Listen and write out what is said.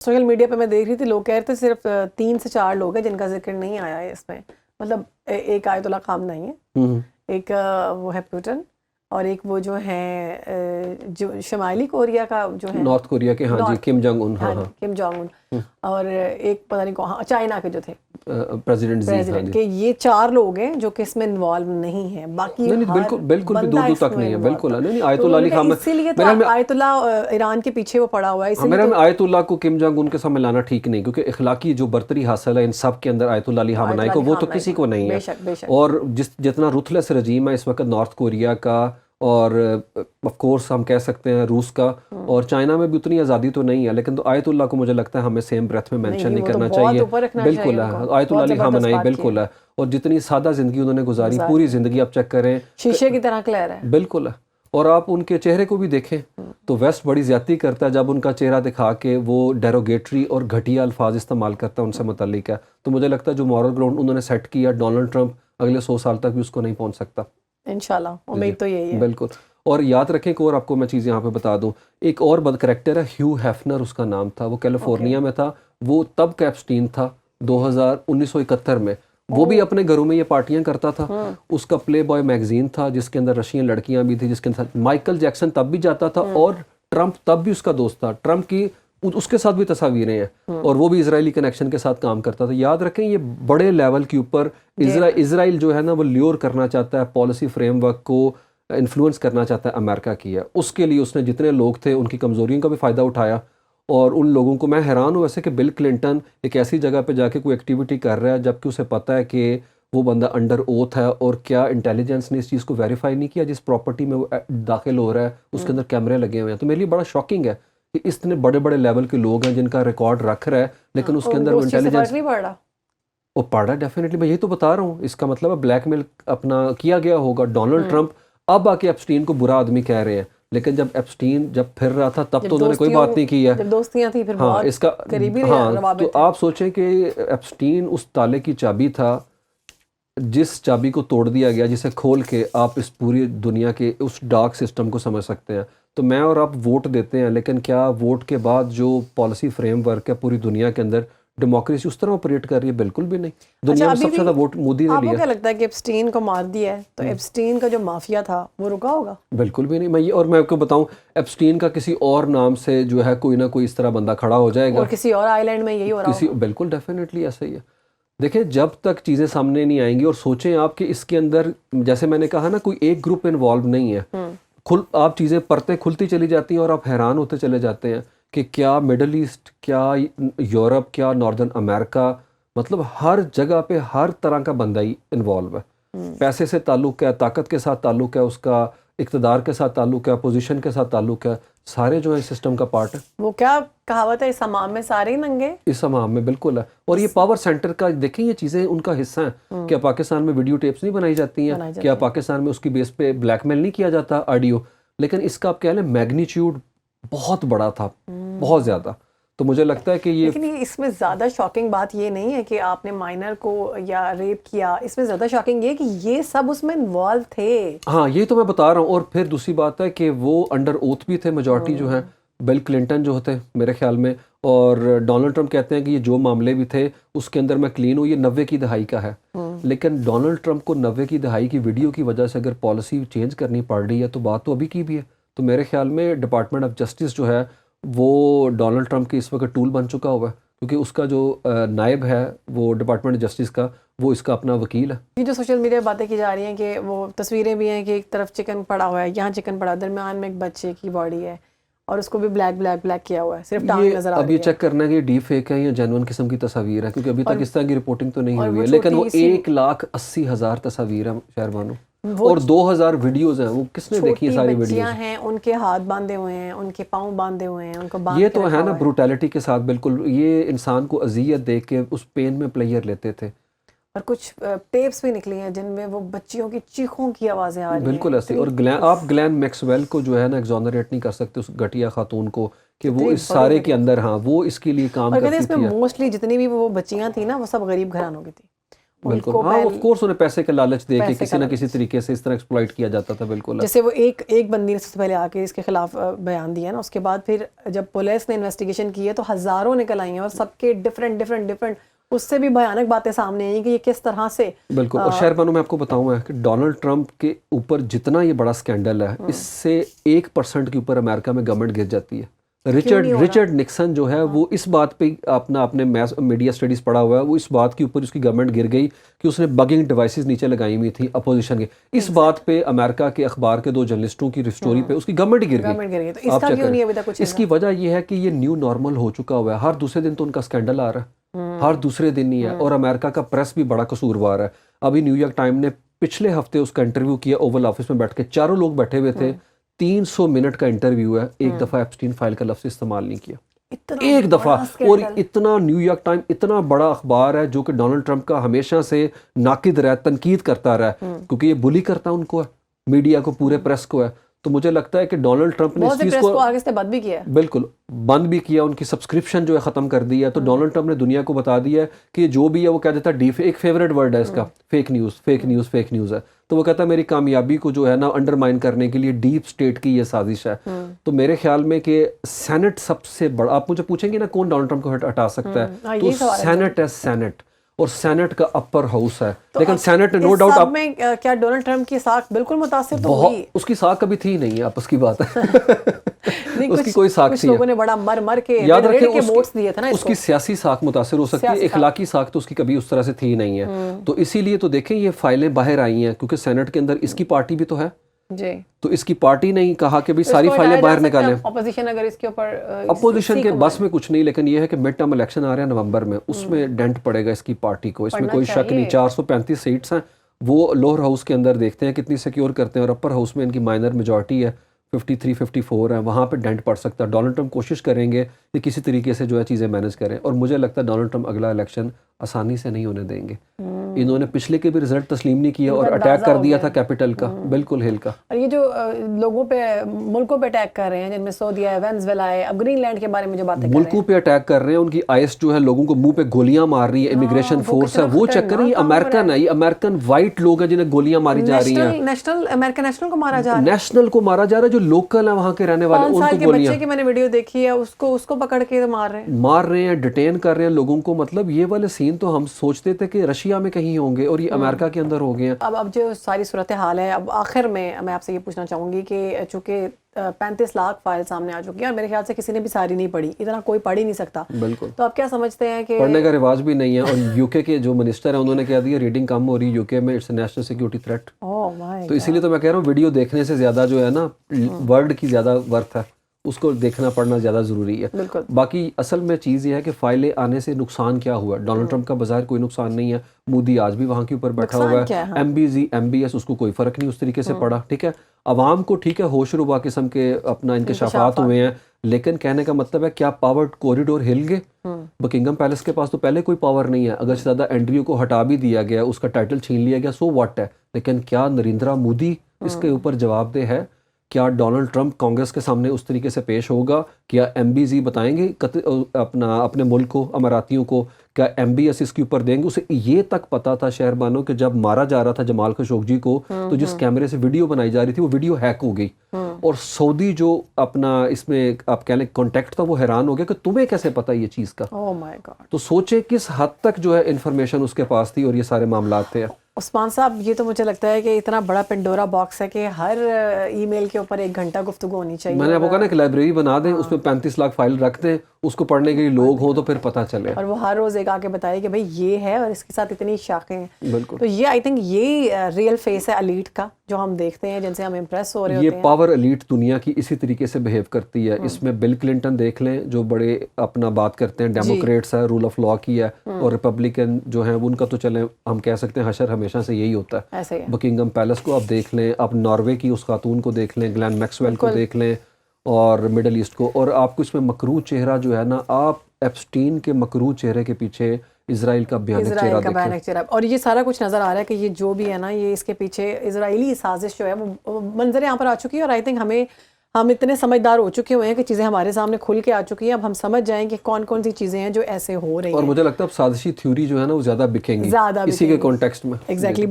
Social media پہ میں دیکھ رہی تھی، لوگ کہہ رہے تھے صرف 3 سے 4 لوگ ہیں جن کا ذکر نہیں آیا ہے اس میں. مطلب ایک آیت اللہ خامنہ ہے، ایک وہ ہے پوٹن، اور ایک وہ جو ہیں جو شمالی کوریا کا جو ہے، نارتھ کوریا کے، ہاں جی، کم جونگ ان، ہاں کم جونگ ان، اور ایک پتہ نہیں کہاں چائنا کے جو تھے پریزیڈنٹ، کہ یہ 4 لوگ ہیں جو کہ اس میں انوالو نہیں ہیں. باقی نہیں بالکل بھی دور تک نہیں ہے، بالکل نہیں. آیت اللہ علی خامنہ اسی لیے تو آیت اللہ ایران کے پیچھے وہ پڑا ہوا ہے. میرے میں آیت اللہ کو کم جونگ ان کے سامنے لانا ٹھیک نہیں، کیونکہ اخلاقی جو برتری حاصل ہے ان سب کے اندر آیت اللہ علی خامنہ کو، وہ تو کسی کو نہیں ہے. اور جتنا رuthless رجیم ہے اس وقت نارتھ کوریا کا، اور آف کورس ہم کہہ سکتے ہیں روس کا، اور چائنا میں بھی اتنی آزادی تو نہیں ہے، لیکن تو آیت اللہ کو مجھے لگتا ہے ہمیں سیم بریتھ میں مینشن نہیں کرنا چاہیے. بالکل ہے، آیت اللہ علی خامنہ بالکل ہے. اور جتنی سادہ زندگی انہوں نے گزاری، پوری زندگی آپ چیک کریں، شیشے کی طرح کلیئر ہے. بالکل ہے. اور آپ ان کے چہرے کو بھی دیکھیں تو ویسٹ بڑی زیادتی کرتا ہے جب ان کا چہرہ دکھا کے وہ ڈیروگیٹری اور گھٹیا الفاظ استعمال کرتا ہے ان سے متعلق ہے. تو مجھے لگتا ہے جو مورل گراؤنڈ انہوں نے سیٹ کیا ڈونلڈ ٹرمپ اگلے 100 سال تک بھی اس کو نہیں پہنچ سکتا انشاءاللہ. امید تو یہی ہے. بالکل. اور یاد رکھیں کہ اور آپ کو میں چیز یہاں پہ بتا دوں، ایک اور بد کریکٹر ہے، ہیو ہیفنر اس کا نام تھا، وہ کیلیفورنیا میں تھا. وہ تب کا ایپسٹین تھا 1971 میں. وہ بھی اپنے گھروں میں یہ پارٹیاں کرتا تھا. اس کا پلے بوائے میگزین تھا جس کے اندر رشین لڑکیاں بھی تھیں، جس کے اندر مائیکل جیکسن تب بھی جاتا تھا، اور ٹرمپ تب بھی اس کا دوست تھا. ٹرمپ کی اس کے ساتھ بھی تصاویریں ہیں، اور وہ بھی اسرائیلی کنیکشن کے ساتھ کام کرتا تھا. یاد رکھیں یہ بڑے لیول کے اوپر اسرائیل جو ہے نا وہ لیور کرنا چاہتا ہے، پالیسی فریم ورک کو انفلوئنس کرنا چاہتا ہے امریکہ کی ہے. اس کے لیے اس نے جتنے لوگ تھے ان کی کمزوریوں کا بھی فائدہ اٹھایا. اور ان لوگوں کو میں حیران ہوں ویسے کہ بل کلنٹن ایک ایسی جگہ پہ جا کے کوئی ایکٹیویٹی کر رہا ہے جبکہ اسے پتہ ہے کہ وہ بندہ انڈر اوتھ ہے، اور کیا انٹیلیجنس نے اس چیز کو ویریفائی نہیں کیا جس پراپرٹی میں وہ داخل ہو رہا ہے اس کے اندر کیمرے لگے ہوئے ہیں. تو میرے لیے بڑا شاکنگ ہے کہ اتنے بڑے بڑے لیول کے لوگ ہیں جن کا ریکارڈ رکھ رہا ہے، لیکن اس کے اندر وہ انٹیلیجنس وہ پڑھ رہا ہے. ڈیفینیٹلی میں یہی تو بتا رہا ہوں. اس کا مطلب ہے بلیک میل اپنا کیا گیا ہوگا. ڈونلڈ ٹرمپ اب آ کے ایپسٹین کو برا آدمی کہہ رہے ہیں، لیکن جب ایپسٹین جب پھر رہا تھا تب تو انہوں نے کوئی بات نہیں کی ہے. دوستیاں تھیں پھر ہاں اس کا ہاں. تو آپ سوچیں کہ ایپسٹین اس تالے کی چابی تھا جس چابی کو توڑ دیا گیا، جسے کھول کے آپ اس پوری دنیا کے اس ڈارک سسٹم کو سمجھ سکتے ہیں. تو میں اور آپ ووٹ دیتے ہیں، لیکن کیا ووٹ کے بعد جو پالیسی فریم ورک ہے پوری دنیا کے اندر ڈیموکریسی اس طرح آپریٹ کر رہی ہے؟ بالکل بھی نہیں. دنیا میں سب سے زیادہ ووٹ مودی نے لیا. آپ کو کیا لگتا ہے کہ ایپسٹین کو مار دیا ہے تو ایپسٹین کا جو مافیا تھا وہ رکا ہوگا؟ بالکل بھی نہیں. اور میں آپ کو بتاؤں ایپسٹین کا کسی اور نام سے جو ہے کوئی نہ کوئی اس طرح بندہ کھڑا ہو جائے گا، اور کسی اور آئی لینڈ میں یہی ہو رہا ہوگا. بالکل ڈیفینیٹلی ایسا ہی ہے. دیکھیں جب تک چیزیں سامنے نہیں آئیں گی، اور سوچیں آپ کہ اس کے اندر جیسے میں نے کہا نا کوئی ایک گروپ انوالو نہیں ہے، آپ چیزیں پرتیں کھلتی چلی جاتی ہیں اور آپ حیران ہوتے چلے جاتے ہیں کہ کیا مڈل ایسٹ، کیا یورپ، کیا ناردرن امریکہ، مطلب ہر جگہ پہ ہر طرح کا بندہ ہی انوالو ہے. پیسے سے تعلق ہے، طاقت کے ساتھ تعلق ہے، اس کا اقتدار کے ساتھ تعلق ہے، پوزیشن کے ساتکہ تعلق ہے، سارے جو ہے سسٹم کا پارٹ ہے. وہ کیا کہاوت ہے، اس حمام میں سارے ہی ننگے. اس حمام میں بالکل ہے. اور یہ پاور سینٹر کا دیکھیں یہ چیزیں ان کا حصہ ہیں. کیا پاکستان میں ویڈیو ٹیپس نہیں بنائی جاتی ہیں؟ کیا پاکستان میں اس کی بیس پہ بلیک میل نہیں کیا جاتا آڈیو؟ لیکن اس کا آپ کہہ لیں میگنیچیوڈ بہت بڑا تھا، بہت زیادہ. تو مجھے لگتا ہے کہ یہ لیکن اس میں زیادہ شاکنگ بات یہ نہیں ہے کہ آپ نے مائنر کو یا ریپ کیا، اس میں زیادہ شاکنگ یہ کہ یہ سب اس میں انوالو تھے. ہاں یہی تو میں بتا رہا ہوں. اور پھر دوسری بات ہے کہ وہ انڈر اوتھ بھی تھے میجورٹی جو ہیں. بل کلنٹن جو ہوتے میرے خیال میں، اور ڈونلڈ ٹرمپ کہتے ہیں کہ یہ جو معاملے بھی تھے اس کے اندر میں کلین ہوں. یہ 90 کی دہائی کا ہے، لیکن ڈونلڈ ٹرمپ کو 90 کی دہائی کی ویڈیو کی وجہ سے اگر پالیسی چینج کرنی پڑ رہی ہے تو بات تو ابھی کی بھی ہے. تو میرے خیال میں ڈپارٹمنٹ آف جسٹس جو ہے وہ ڈونلڈ ٹرمپ کی اس وقت ٹول بن چکا ہوا ہے، کیونکہ اس کا جو نائب ہے وہ ڈپارٹمنٹ جسٹس کا، وہ اس کا اپنا وکیل ہے. یہ جو سوشل میڈیا باتیں کی جا رہی ہیں کہ وہ تصویریں بھی ہیں کہ ایک طرف چکن پڑا ہوا ہے، یہاں چکن پڑا، درمیان میں ایک بچے کی باڈی ہے اور اس کو بھی بلیک کیا ہوا ہے، صرف ٹانگ نظر آ رہی ہے. اب یہ چیک کرنا ہے کہ یہ ڈیپ فیک ہے یا جینوئن قسم کی تصاویر ہے، کیونکہ ابھی تک اس طرح کی رپورٹنگ تو نہیں ہوئی ہے. لیکن وہ 1,80,000 تصاویر ہیں شہربانو، اور 2,000 ویڈیوز ہیں. وہ کس نے دیکھی ساری ویڈیوز؟ بچیاں ہیں، ان کے ہاتھ باندھے ہوئے ہیں، ان کے پاؤں باندھے ہوئے ہیں، ان کو باندھ یہ تو ہے نا بروٹیلٹی کے ساتھ. بالکل یہ انسان کو اذیت دے کے اس پین میں پلیئر لیتے تھے. اور کچھ ٹیپس بھی نکلی ہیں جن میں وہ بچیوں کی چیخوں کی آوازیں آ رہی ہیں. بالکل ایسے. اور آپ گلین میکسویل کو جو ہے نا ایگزونریٹ نہیں کر سکتے، اس گھٹیا خاتون کو، کہ وہ اس سارے کے اندر ہاں وہ اس کے لیے کام کرتی تھی. اور اس میں موسٹلی جتنی بھی وہ بچیاں تھیں نا وہ سب غریب گھرانوں کی تھی. بالکل ہاں آف کورس انہیں پیسے کا لالچ دے کے کسی نہ کسی طریقے سے اس طرح ایکسپلائٹ کیا جاتا تھا. بالکل جیسے وہ ایک بندی نے سب سے پہلے آ کے اس کے خلاف بیان دیا نا, اس کے بعد پھر جب پولیس نے انویسٹیگیشن کی ہے تو ہزاروں نکل آئی ہیں اور سب کے ڈفرینٹ اس سے بھی بھیانک باتیں سامنے آئی ہیں کہ یہ کس طرح سے. بالکل. اور شہر بانو میں آپ کو بتاؤں کہ ڈونلڈ ٹرمپ کے اوپر جتنا یہ بڑا اسکینڈل ہے اس سے 1% کے اوپر امریکہ میں گورنمنٹ گر جاتی ہے. رچرڈ نکسن جو ہے وہ اس بات پہ اپنے میڈیا اسٹڈیز پڑھا ہوا ہے, وہ اس بات کے اوپر اس کی گورنمنٹ گر گئی کہ اس نے بگنگ ڈیوائسز نیچے لگائی ہوئی تھی اپوزیشن کے. اس بات پہ امریکہ کے اخبار کے 2 جرنلسٹوں کی اسٹوری پہ اس کی گورنمنٹ گر گئی. آپ چیک کریں, اس کی وجہ یہ ہے کہ یہ نیو نارمل ہو چکا ہوا ہے. ہر دوسرے دن تو ان کا اسکینڈل آ رہا ہے, ہر دوسرے دن ہی ہے. اور امریکہ کا پریس بھی بڑا قصوروار ہے. ابھی نیو یارک ٹائم نے پچھلے ہفتے اس کا انٹرویو کیا اوول آفس میں بیٹھ کے, چاروں لوگ بیٹھے ہوئے تھے. 300 منٹ کا انٹرویو ہے, ایک دفعہ ایپسٹین فائل کا لفظ استعمال نہیں کیا, ایک دفعہ. اور اتنا نیو یارک ٹائم اتنا بڑا اخبار ہے جو کہ ڈونلڈ ٹرمپ کا ہمیشہ سے ناقد رہا ہے, تنقید کرتا رہا ہے, کیونکہ یہ بلی کرتا ان کو ہے, میڈیا کو, پورے پریس کو ہے. تو مجھے لگتا ہے کہ ڈونلڈ ٹرمپ نے اس چیز کو آگے سے بند بھی کیا, بالکل بند بھی کیا, ان کی سبسکرپشن جو ہے ختم کر دی ہے. تو ڈونلڈ ٹرمپ نے دنیا کو بتا دیا ہے کہ جو بھی ہے وہ کہہ دیتا ہے ایک فیوریٹ ورڈ ہے اس کا, فیک نیوز ہے. تو وہ کہتا ہے میری کامیابی کو جو ہے نا انڈرمائن کرنے کے لیے ڈیپ اسٹیٹ کی یہ سازش ہے. تو میرے خیال میں کہ سینٹ سب سے بڑا, آپ مجھے پوچھیں گے نا کون ڈونلڈ ٹرمپ کو ہٹا سکتا ہے, تو سینٹ ہے, سینٹ. اور سینٹ کا اپر ہاؤس ہے. لیکن سینٹ نو ڈاؤٹ اب میں کیا ڈونلڈ ٹرمپ کی ساکھ بالکل متاثر تو ہوئی, اس کی ساکھ کبھی تھی نہیں, آپس کی بات ہے. اس کی کوئی ساکھ نہیں ہے. لوگوں نے بڑا مر کے یاد رکھیں ووٹس دیے تھے نا, اس کی سیاسی ساکھ متاثر ہو سکتی ہے, اخلاقی ساکھ تو اس کی کبھی اس طرح سے تھی نہیں ہے. تو اسی لیے تو دیکھیں یہ فائلیں باہر آئی ہیں کیونکہ سینٹ کے اندر اس کی پارٹی بھی تو ہے جی. تو اس کی پارٹی نے کہا کہ بھی ساری فائلیں باہر نکالیں. اپوزیشن اگر اس کے اوپر اپوزیشن کے بس میں کچھ نہیں, لیکن یہ ہے کہ مڈ ٹرم الیکشن آ رہے ہیں نومبر میں, اس میں ڈینٹ پڑے گا اس کی پارٹی کو, اس میں کوئی شک نہیں. 435 سیٹس ہیں, وہ لوور ہاؤس کے اندر دیکھتے ہیں کتنی سیکیور کرتے ہیں, اور اپر ہاؤس میں ان کی مائنر میجورٹی ہے 53-54 ہے, وہاں پہ ڈینٹ پڑ سکتا ہے. ڈونلڈ ٹرمپ کوشش کریں گے کہ کسی طریقے سے جو ہے چیزیں مینیج کریں, اور مجھے لگتا ہے ڈونلڈ ٹرمپ اگلا الیکشن آسانی سے نہیں ہونے دیں گے. انہوں نے پچھلے کے بھی رزلٹ تسلیم نہیں کیا اور اٹیک کر دیا تھا کیپٹل کا, بالکل ہل کا. اور یہ جو لوگوں پہ ملکوں پہ اٹیک کر رہے ہیں جن میں سعودیہ ہے, وینزویلا ہے, اب گرین لینڈ کے بارے میں جو باتیں کر رہے ہیں, ملکوں پہ اٹیک کر رہے ہیں, ان کی آئس جو ہے لوگوں کو منہ پہ گولیاں مار رہی ہے, امیگریشن فورس ہے, وہ چیک کریں. یہ امریکن ہے, یہ امریکن وائٹ لوگ ہیں جنہیں گولیاں ماری جا رہی ہیں. نیشنل امریکن نیشنل کو مارا جا رہا ہے, نیشنل کو مارا جا رہا ہے, جو لوکل ہیں وہاں کے رہنے والے, 5 سال کے بچے کی میں نے ویڈیو دیکھی ہے, اس کو پکڑ کے مار رہے ہیں, ڈیٹین کر رہے ہیں لوگوں کو. مطلب یہ والے سین تو ہم سوچتے تھے کہ رشیا میں کہیں ہوں گے, اور یہ امریکہ کے اندر ہو گئے ہیں. اب جو ساری صورتحال ہے, اب آخر میں آپ سے یہ پوچھنا چاہوں گی کہ چونکہ 35 لاکھ فائل سامنے آ چکی ہیں, اور میرے خیال سے کسی نے بھی ساری نہیں پڑھی, اتنا کوئی پڑھ ہی نہیں سکتا. بالکل. تو آپ کیا سمجھتے ہیں کہ پڑھنے کا رواج بھی نہیں ہے, اور یو کے جو منسٹر ہیں انہوں نے کہہ دیا ریڈنگ کم ہو رہی ہے یو کے میں, اٹس نیشنل سیکورٹی تھریٹ. تو اسی لیے تو میں کہہ رہا ہوں ویڈیو دیکھنے سے زیادہ جو ہے نا ورڈ کی زیادہ ورتھ ہے, اس کو دیکھنا پڑھنا زیادہ ضروری ہے. باقی اصل میں چیز یہ ہے کہ فائلیں آنے سے نقصان کیا ہوا ہے. ڈونلڈ ٹرمپ کا بظاہر کوئی نقصان نہیں ہے, مودی آج بھی وہاں کے اوپر بیٹھا ہوا ہے, ایم بی ایس اس کو کوئی فرق نہیں اس طریقے سے پڑا. ٹھیک ہے, عوام کو ٹھیک ہے ہوش ربا قسم کے اپنا انکشافات ہوئے ہیں, لیکن کہنے کا مطلب ہے کیا پاور کوریڈور ہل گئے؟ بکنگم پیلس کے پاس تو پہلے کوئی پاور نہیں ہے, اگر زیادہ اینڈریو کو ہٹا بھی دیا گیا, اس کا ٹائٹل چھین لیا گیا, سو واٹ ہے. لیکن کیا نریندرا مودی اس کے اوپر جواب دہ ہے؟ کیا ڈونلڈ ٹرمپ کانگریس کے سامنے اس طریقے سے پیش ہوگا؟ کیا ایم بی زی بتائیں گے اپنے ملک کو, اماراتیوں کو؟ کیا ایم بی ایس اس کے اوپر دیں گے؟ اسے یہ تک پتا تھا شہر بانو کہ جب مارا جا رہا تھا جمال خشوگی کو, تو جس کیمرے سے ویڈیو بنائی جا رہی تھی وہ ویڈیو ہیک ہو گئی, اور سعودی جو اپنا اس میں آپ کہہ لیں کانٹیکٹ تھا وہ حیران ہو گیا کہ تمہیں کیسے پتا یہ چیز کا. تو سوچیں کس حد تک جو ہے انفارمیشن اس کے پاس تھی اور یہ سارے معاملات تھے. عثمان صاحب, یہ تو مجھے لگتا ہے کہ اتنا بڑا پنڈورا باکس ہے کہ ہر ای میل کے اوپر 1 گھنٹہ گفتگو ہونی چاہیے. میں نے آپ کو کہا نا کہ لائبریری بنا دیں, اس میں 35 لاکھ فائل رکھ دیں, اس کو پڑھنے کے لیے لوگ ہوں تو پھر پتہ چلے, اور وہ ہر روز ایک آ کے بتائے کہ بھائی یہ ہے اور اس کے ساتھ اتنی شاخیں ہیں. بالکل. تو یہ آئی تھنک یہ ریئل فیس ہے ایلیٹ کا جو ہم دیکھتے ہیں, جن سے ہم امپریس ہو رہے ہوتے ہیں. یہ پاور ایلیٹ دنیا کی اسی طریقے سے بہیو کرتی ہے. اس میں بل کلنٹن دیکھ لیں جو بڑے اپنا بات کرتے ہیں, ڈیموکریٹس ہے, رول آف لا کی ہے, اور ریپبلکن جو ہیں ان کا تو چلیں ہم کہہ سکتے ہیں حشر ہمیشہ سے یہی ہوتا ہے. بکنگم پیلس کو آپ دیکھ لیں, آپ ناروے کی اس خاتون کو دیکھ لیں, گلین میکسویل کو دیکھ لیں, اور مڈل ایسٹ کو, اور آپ کو اس میں مکروہ چہرہ جو ہے نا, آپ ایپسٹین کے مکروہ چہرے کے پیچھے اسرائیل کا بھیانک چہرہ دیکھیں. اور یہ سارا کچھ نظر آ رہا ہے کہ یہ جو بھی ہے نا, یہ اس کے پیچھے اسرائیلی سازش جو ہے وہ منظر یہاں پر آ چکی ہے. اور آئی تھنک ہمیں ہم اتنے سمجھدار ہو چکے ہوئے ہیں کہ چیزیں ہمارے سامنے کھل کے آ چکی ہیں, اب ہم سمجھ جائیں کہ کون کون سی چیزیں ہیں جو ایسے ہو رہی ہیں. اور مجھے لگتا ہے اب سازشی تھیوری جو ہے نا وہ زیادہ بکیں گی زیادہ اسی کے کانٹیکسٹ میں. ایگزیکٹلی